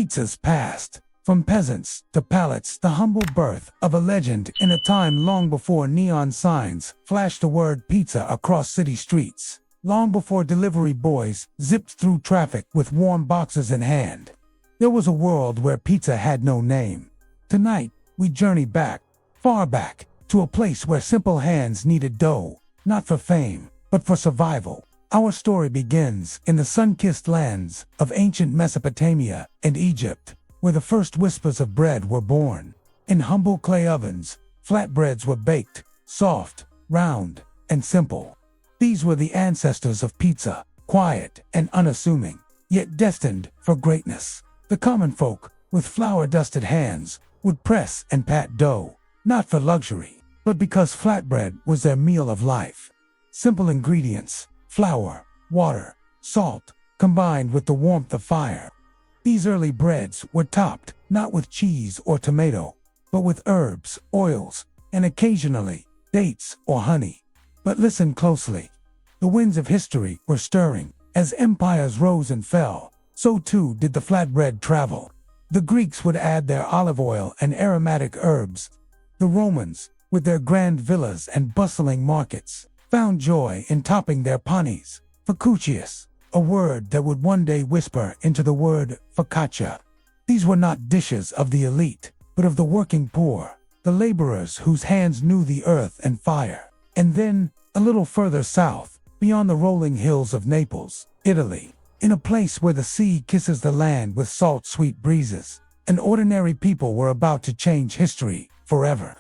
Pizza's past. From peasants to palates, the humble birth of a legend in a time long before neon signs flashed the word pizza across city streets. Long before delivery boys zipped through traffic with warm boxes in hand. There was a world where pizza had no name. Tonight, we journey back, far back, to a place where simple hands kneaded dough, not for fame, but for survival. Our story begins in the sun-kissed lands of ancient Mesopotamia and Egypt, where the first whispers of bread were born. In humble clay ovens, flatbreads were baked, soft, round, and simple. These were the ancestors of pizza, quiet and unassuming, yet destined for greatness. The common folk, with flour-dusted hands, would press and pat dough, not for luxury, but because flatbread was their meal of life. Simple ingredients: flour, water, salt, combined with the warmth of fire. These early breads were topped not with cheese or tomato, but with herbs, oils, and occasionally dates or honey. But listen closely. The winds of history were stirring. As empires rose and fell, so too did the flatbread travel. The Greeks would add their olive oil and aromatic herbs. The Romans, with their grand villas and bustling markets, found joy in topping their panis. Focaccias, a word that would one day whisper into the word focaccia. These were not dishes of the elite, but of the working poor, the laborers whose hands knew the earth and fire. And then, a little further south, beyond the rolling hills of Naples, Italy, in a place where the sea kisses the land with salt-sweet breezes, an ordinary people were about to change history forever.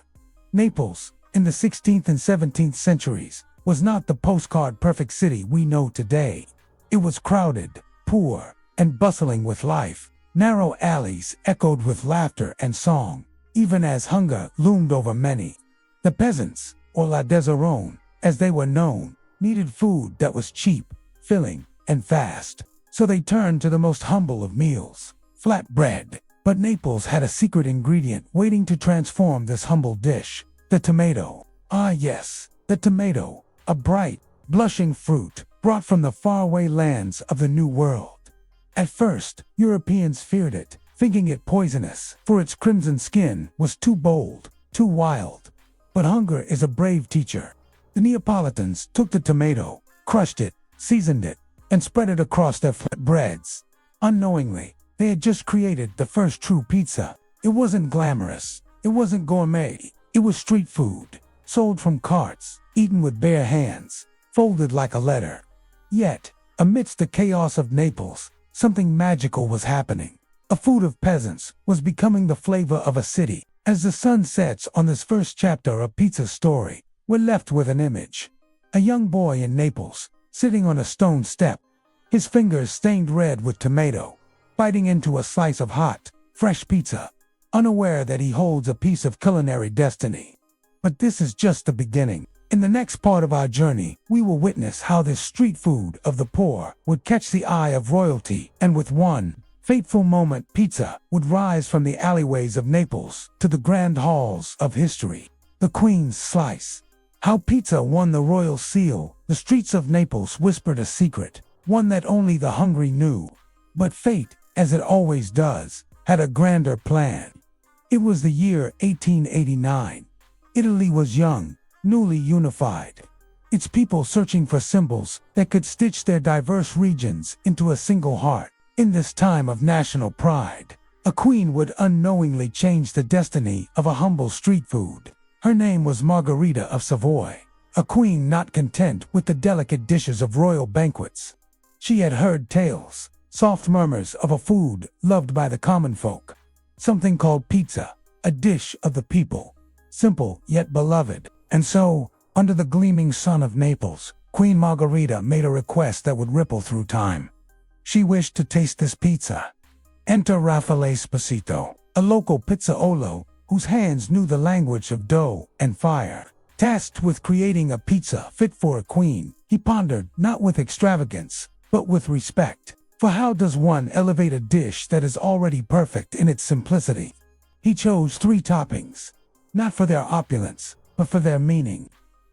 Naples, in the 16th and 17th centuries, was not the postcard-perfect city we know today. It was crowded, poor, and bustling with life. Narrow alleys echoed with laughter and song, even as hunger loomed over many. The peasants, or la deserone, as they were known, needed food that was cheap, filling, and fast. So they turned to the most humble of meals, flatbread. But Naples had a secret ingredient waiting to transform this humble dish: the tomato. Ah yes, the tomato, a bright, blushing fruit brought from the faraway lands of the New World. At first, Europeans feared it, thinking it poisonous, for its crimson skin was too bold, too wild. But hunger is a brave teacher. The Neapolitans took the tomato, crushed it, seasoned it, and spread it across their flatbreads. Unknowingly, they had just created the first true pizza. It wasn't glamorous, it wasn't gourmet, it was street food, sold from carts, eaten with bare hands, folded like a letter. Yet, amidst the chaos of Naples, something magical was happening. A food of peasants was becoming the flavor of a city. As the sun sets on this first chapter of Pizza's story, we're left with an image. A young boy in Naples, sitting on a stone step, his fingers stained red with tomato, biting into a slice of hot, fresh pizza, unaware that he holds a piece of culinary destiny. But this is just the beginning. In the next part of our journey, we will witness how this street food of the poor would catch the eye of royalty, and with one fateful moment, pizza would rise from the alleyways of Naples to the grand halls of history. The Queen's Slice. How pizza won the royal seal. The streets of Naples whispered a secret, one that only the hungry knew. But fate, as it always does, had a grander plan. It was the year 1889. Italy was young, newly unified. Its people searching for symbols that could stitch their diverse regions into a single heart. In this time of national pride, a queen would unknowingly change the destiny of a humble street food. Her name was Margherita of Savoy, a queen not content with the delicate dishes of royal banquets. She had heard tales, soft murmurs of a food loved by the common folk. Something called pizza, a dish of the people, simple yet beloved. And so, under the gleaming sun of Naples, Queen Margherita made a request that would ripple through time. She wished to taste this pizza. Enter Raffaele Sposito, a local pizzaiolo whose hands knew the language of dough and fire. Tasked with creating a pizza fit for a queen, he pondered not with extravagance, but with respect. For how does one elevate a dish that is already perfect in its simplicity? He chose 3 toppings, not for their opulence, but for their meaning.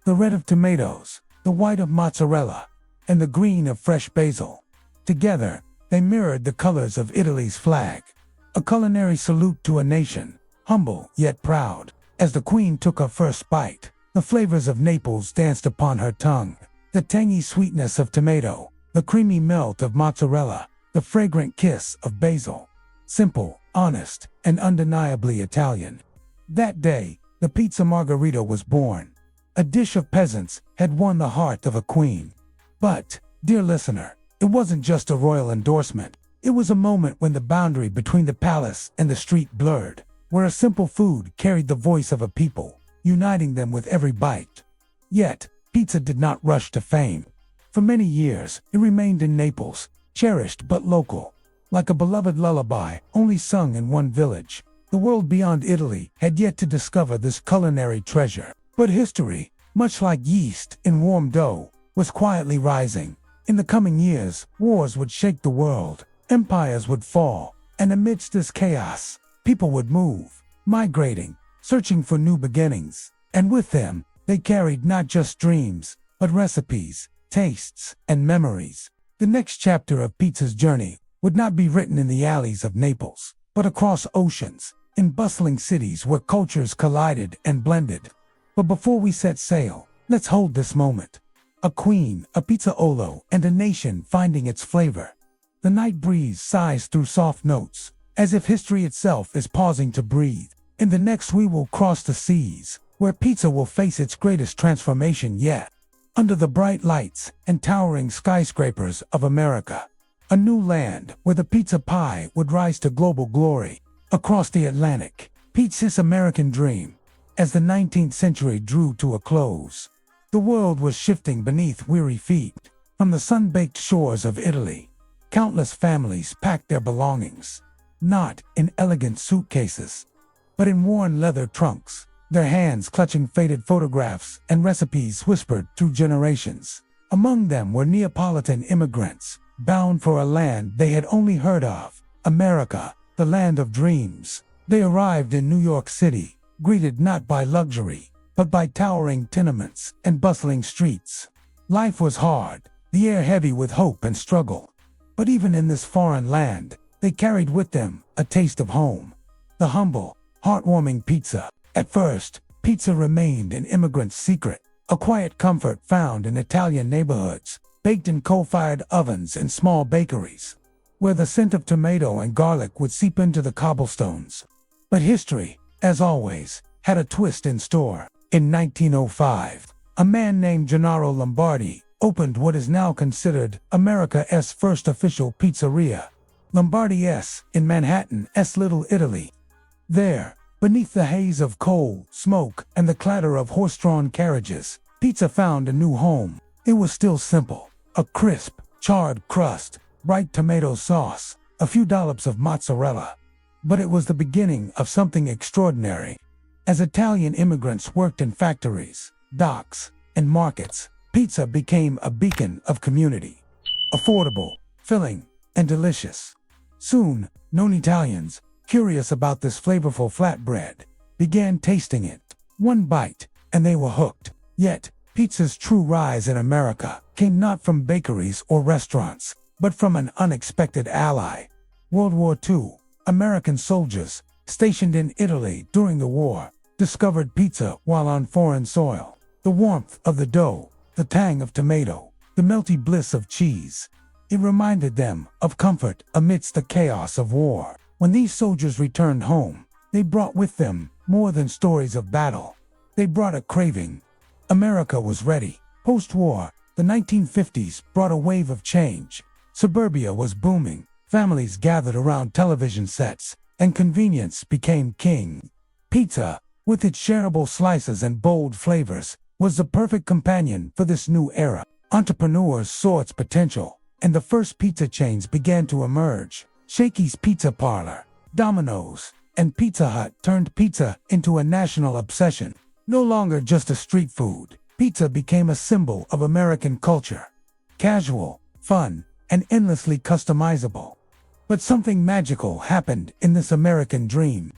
The red of tomatoes, the white of mozzarella, and the green of fresh basil. Together, they mirrored the colors of Italy's flag. a culinary salute to a nation, humble yet proud. As the queen took her first bite, the flavors of Naples danced upon her tongue. The tangy sweetness of tomato, the creamy melt of mozzarella, the fragrant kiss of basil. Simple, honest, and undeniably Italian. That day, the pizza margherita was born. A dish of peasants had won the heart of a queen. But, dear listener, it wasn't just a royal endorsement. It was a moment when the boundary between the palace and the street blurred, where a simple food carried the voice of a people, uniting them with every bite. Yet, pizza did not rush to fame. For many years, it remained in Naples, cherished but local. Like a beloved lullaby, only sung in one village. The world beyond Italy had yet to discover this culinary treasure. But history, much like yeast in warm dough, was quietly rising. In the coming years, wars would shake the world, empires would fall, and amidst this chaos, people would move, migrating, searching for new beginnings. And with them, they carried not just dreams, but recipes, tastes, and memories. The next chapter of pizza's journey would not be written in the alleys of Naples, but across oceans, in bustling cities where cultures collided and blended. But before we set sail, let's hold this moment. A queen, a pizzaolo, and a nation finding its flavor. The night breeze sighs through soft notes, as if history itself is pausing to breathe. In the next we will cross the seas, where pizza will face its greatest transformation yet. Under the bright lights and towering skyscrapers of America, a new land where the pizza pie would rise to global glory. Across the Atlantic, pizza's American dream. As the 19th century drew to a close, the world was shifting beneath weary feet. From the sun-baked shores of Italy, countless families packed their belongings, not in elegant suitcases, but in worn leather trunks, their hands clutching faded photographs and recipes whispered through generations. Among them were Neapolitan immigrants, bound for a land they had only heard of, America, the land of dreams. They arrived in New York City, greeted not by luxury, but by towering tenements and bustling streets. Life was hard, the air heavy with hope and struggle. But even in this foreign land, they carried with them a taste of home. The humble, heartwarming pizza. At first, pizza remained an immigrant's secret, a quiet comfort found in Italian neighborhoods, baked in coal-fired ovens and small bakeries, where the scent of tomato and garlic would seep into the cobblestones. But history, as always, had a twist in store. In 1905, a man named Gennaro Lombardi opened what is now considered America's first official pizzeria, Lombardi's, in Manhattan's Little Italy. There, beneath the haze of coal, smoke, and the clatter of horse-drawn carriages, pizza found a new home. It was still simple: a crisp, charred crust, bright tomato sauce, a few dollops of mozzarella. But it was the beginning of something extraordinary. As Italian immigrants worked in factories, docks, and markets, pizza became a beacon of community. Affordable, filling, and delicious. Soon, non-Italians, curious about this flavorful flatbread, began tasting it. One bite, and they were hooked. Yet, pizza's true rise in America came not from bakeries or restaurants, but from an unexpected ally. World War II. American soldiers, stationed in Italy during the war, discovered pizza while on foreign soil. The warmth of the dough, the tang of tomato, the melty bliss of cheese. It reminded them of comfort amidst the chaos of war. When these soldiers returned home, they brought with them more than stories of battle. They brought a craving. America was ready. Post-war, the 1950s brought a wave of change. Suburbia was booming. Families gathered around television sets, and convenience became king. Pizza, with its shareable slices and bold flavors, was the perfect companion for this new era. Entrepreneurs saw its potential, and the first pizza chains began to emerge. Shakey's Pizza Parlor, Domino's, and Pizza Hut turned pizza into a national obsession. No longer just a street food, pizza became a symbol of American culture. Casual, fun, and endlessly customizable. But something magical happened in this American dream.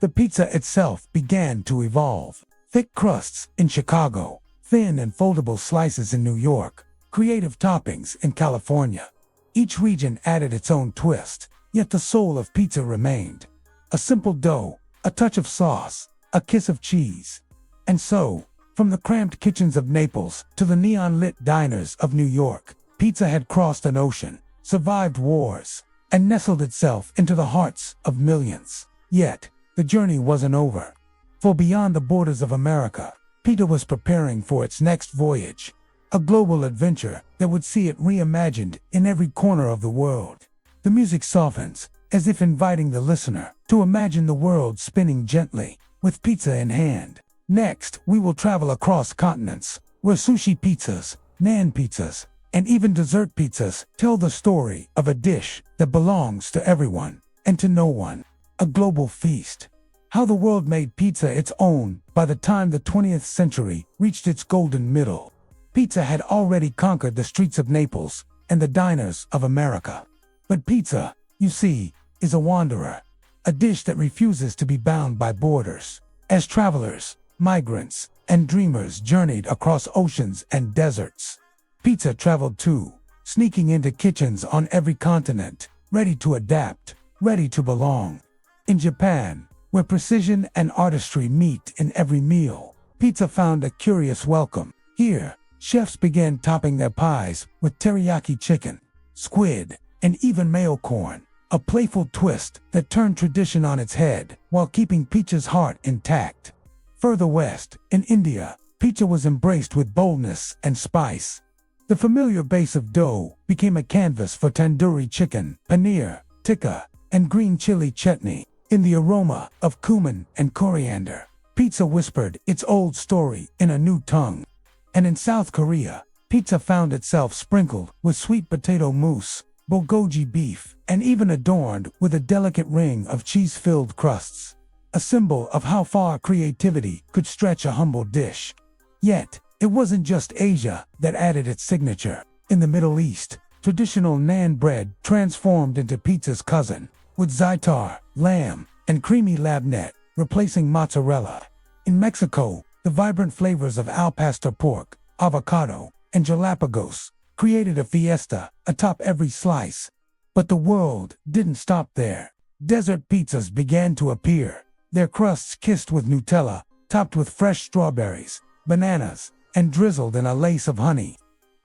The pizza itself began to evolve. Thick crusts in Chicago, thin and foldable slices in New York, creative toppings in California. Each region added its own twist. Yet the soul of pizza remained. A simple dough, a touch of sauce, a kiss of cheese. And so, from the cramped kitchens of Naples to the neon-lit diners of New York, pizza had crossed an ocean, survived wars, and nestled itself into the hearts of millions. Yet, the journey wasn't over. For beyond the borders of America, pizza was preparing for its next voyage, a global adventure that would see it reimagined in every corner of the world. The music softens, as if inviting the listener to imagine the world spinning gently, with pizza in hand. Next, we will travel across continents, where sushi pizzas, naan pizzas, and even dessert pizzas tell the story of a dish that belongs to everyone and to no one. A global feast. How the world made pizza its own by the time the 20th century reached its golden middle. Pizza had already conquered the streets of Naples and the diners of America. But pizza, you see, is a wanderer, a dish that refuses to be bound by borders. As travelers, migrants, and dreamers journeyed across oceans and deserts, pizza traveled too, sneaking into kitchens on every continent, ready to adapt, ready to belong. In Japan, where precision and artistry meet in every meal, pizza found a curious welcome. Here, chefs began topping their pies with teriyaki chicken, squid, and even mayo corn, a playful twist that turned tradition on its head while keeping pizza's heart intact. Further west, in India, pizza was embraced with boldness and spice. The familiar base of dough became a canvas for tandoori chicken, paneer, tikka, and green chili chutney. In the aroma of cumin and coriander, pizza whispered its old story in a new tongue. And in South Korea, pizza found itself sprinkled with sweet potato mousse, bulgogi beef, and even adorned with a delicate ring of cheese-filled crusts, a symbol of how far creativity could stretch a humble dish. Yet, it wasn't just Asia that added its signature. In the Middle East, traditional naan bread transformed into pizza's cousin, with za'atar, lamb, and creamy labneh, replacing mozzarella. In Mexico, the vibrant flavors of al pastor pork, avocado, and jalapagos created a fiesta atop every slice. But the world didn't stop there. Desert pizzas began to appear, their crusts kissed with Nutella, topped with fresh strawberries, bananas, and drizzled in a lace of honey.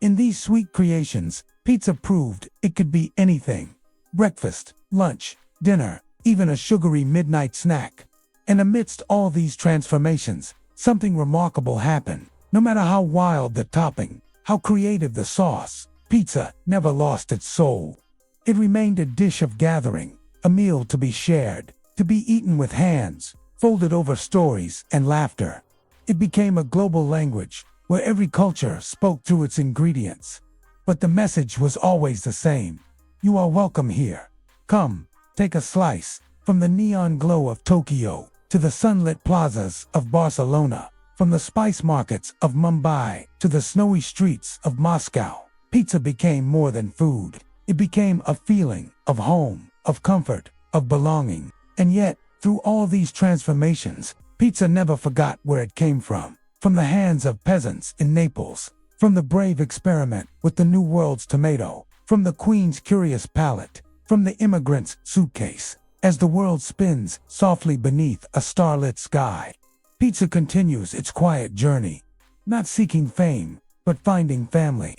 In these sweet creations, pizza proved it could be anything: breakfast, lunch, dinner, even a sugary midnight snack. And amidst all these transformations, something remarkable happened. No matter how wild the topping, how creative the sauce, pizza never lost its soul. It remained a dish of gathering, a meal to be shared, to be eaten with hands, folded over stories and laughter. It became a global language, where every culture spoke through its ingredients. But the message was always the same: you are welcome here. Come, take a slice. From the neon glow of Tokyo to the sunlit plazas of Barcelona, from the spice markets of Mumbai to the snowy streets of Moscow, pizza became more than food. It became a feeling of home, of comfort, of belonging. And yet, through all these transformations, pizza never forgot where it came from. From the hands of peasants in Naples, from the brave experiment with the New World's tomato, from the Queen's curious palate, from the immigrant's suitcase. As the world spins softly beneath a starlit sky, pizza continues its quiet journey, not seeking fame, but finding family.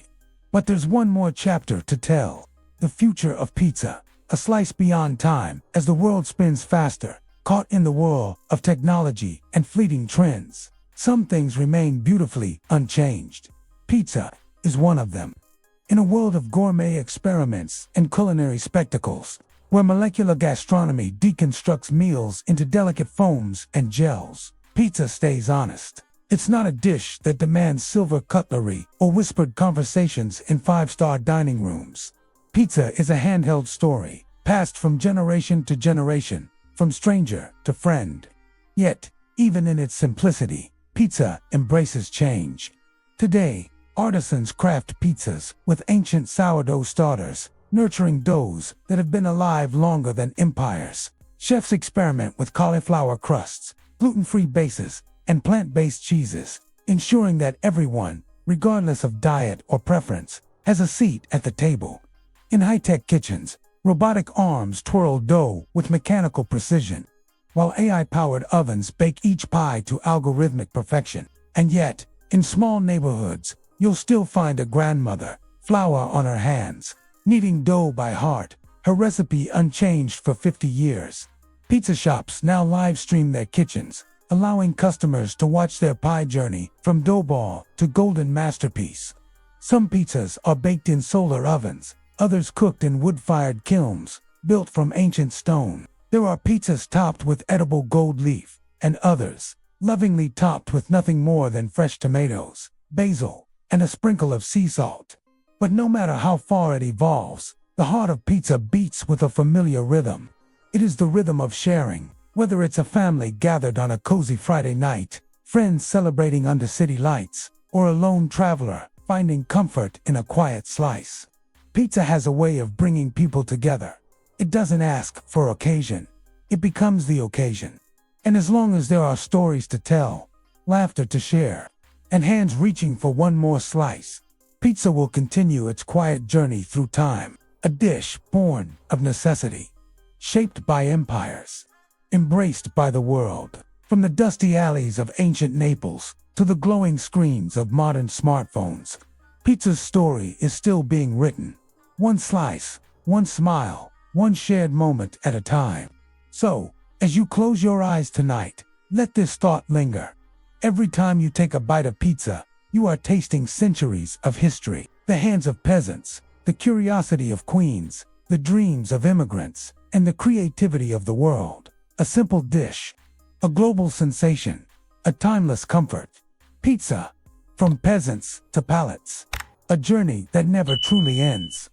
But there's one more chapter to tell: the future of pizza, a slice beyond time as the world spins faster, caught in the whirl of technology and fleeting trends. Some things remain beautifully unchanged. Pizza is one of them. In a world of gourmet experiments and culinary spectacles, where molecular gastronomy deconstructs meals into delicate foams and gels, pizza stays honest. It's not a dish that demands silver cutlery or whispered conversations in five-star dining rooms. Pizza is a handheld story, passed from generation to generation, from stranger to friend. Yet, even in its simplicity, pizza embraces change. Today, artisans craft pizzas with ancient sourdough starters, nurturing doughs that have been alive longer than empires. Chefs experiment with cauliflower crusts, gluten-free bases, and plant-based cheeses, ensuring that everyone, regardless of diet or preference, has a seat at the table. In high-tech kitchens, Robotic arms twirl dough with mechanical precision, while AI-powered ovens bake each pie to algorithmic perfection. And yet, in small neighborhoods, you'll still find a grandmother, flour on her hands, kneading dough by heart, her recipe unchanged for 50 years. Pizza shops now live stream their kitchens, allowing customers to watch their pie journey from dough ball to golden masterpiece. Some pizzas are baked in solar ovens, others cooked in wood-fired kilns, built from ancient stone. There are pizzas topped with edible gold leaf, and others, lovingly topped with nothing more than fresh tomatoes, basil, and a sprinkle of sea salt. But no matter how far it evolves, the heart of pizza beats with a familiar rhythm. It is the rhythm of sharing, whether it's a family gathered on a cozy Friday night, friends celebrating under city lights, or a lone traveler finding comfort in a quiet slice. Pizza has a way of bringing people together. It doesn't ask for occasion. It becomes the occasion. And as long as there are stories to tell, laughter to share, and hands reaching for one more slice, pizza will continue its quiet journey through time. A dish born of necessity, shaped by empires, embraced by the world. From the dusty alleys of ancient Naples to the glowing screens of modern smartphones, pizza's story is still being written. One slice, one smile, one shared moment at a time. So, as you close your eyes tonight, let this thought linger. Every time you take a bite of pizza, you are tasting centuries of history. The hands of peasants, the curiosity of queens, the dreams of immigrants, and the creativity of the world. A simple dish, a global sensation, a timeless comfort. Pizza, from peasants to palates. A journey that never truly ends.